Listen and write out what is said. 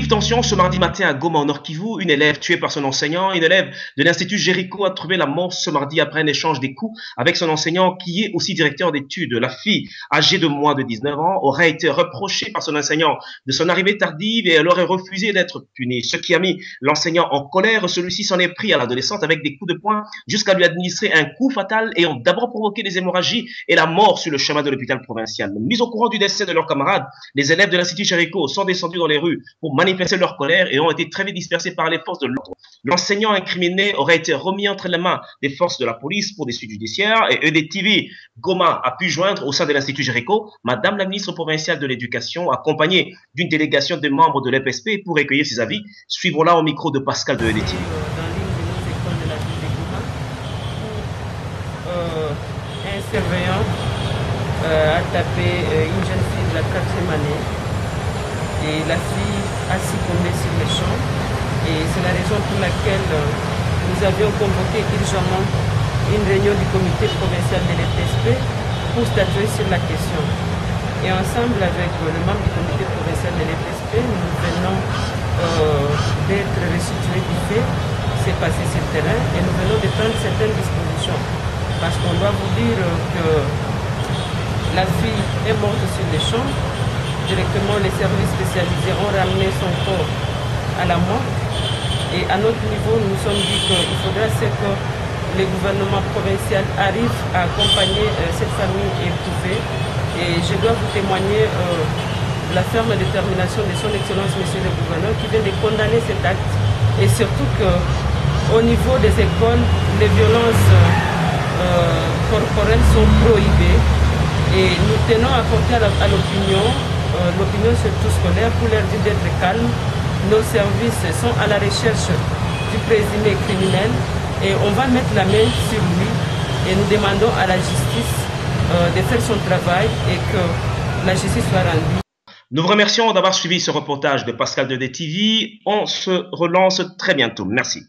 Vive tension ce mardi matin à Goma, au Nord Kivu. Une élève tuée par son enseignant. Une élève de l'Institut Jéricho a trouvé la mort ce mardi après un échange des coups avec son enseignant qui est aussi directeur d'études. La fille, âgée de moins de 19 ans, aurait été reprochée par son enseignant de son arrivée tardive et elle aurait refusé d'être punie. Ce qui a mis l'enseignant en colère. Celui-ci s'en est pris à l'adolescente avec des coups de poing jusqu'à lui administrer un coup fatal ayant d'abord provoqué des hémorragies et la mort sur le chemin de l'hôpital provincial. Mis au courant du décès de leurs camarades, les élèves de l'Institut Jéricho sont descendus dans les rues pour manifester leur colère et ont été très vite dispersés par les forces de l'ordre. L'enseignant incriminé aurait été remis entre les mains des forces de la police pour des suites judiciaires et EDTV Goma a pu joindre au sein de l'Institut Jéricho Madame la ministre provinciale de l'Éducation, accompagnée d'une délégation de membres de l'EPSP pour recueillir ses avis. Suivons-la au micro de Pascal de EDTV. Un surveillant a tapé une jeune fille de la 4e année et la fille a succombé sur le champ et c'est la raison pour laquelle nous avions convoqué urgemment une réunion du comité provincial de l'EPSP pour statuer sur la question. Et ensemble avec le membre du comité provincial de l'EPSP, nous venons d'être restitués du fait qui s'est passé sur le terrain et nous venons de prendre certaines dispositions. Parce qu'on doit vous dire que la fille est morte sur les champs. Directement, les services spécialisés ont ramené son corps à la mort. Et à notre niveau, nous nous sommes dit qu'il faudra que le gouvernement provincial arrive à accompagner cette famille éprouvée. Et je dois vous témoigner de la ferme détermination de son Excellence, Monsieur le Gouverneur, qui vient de condamner cet acte. Et surtout qu'au niveau des écoles, les violences corporelles sont prohibées et nous tenons à porter à l'opinion, surtout scolaire, pour leur dire d'être calme. Nos services sont à la recherche du présumé criminel et on va mettre la main sur lui et nous demandons à la justice de faire son travail et que la justice soit rendue. Nous vous remercions d'avoir suivi ce reportage de Pascal de EDTV. On se relance très bientôt. Merci.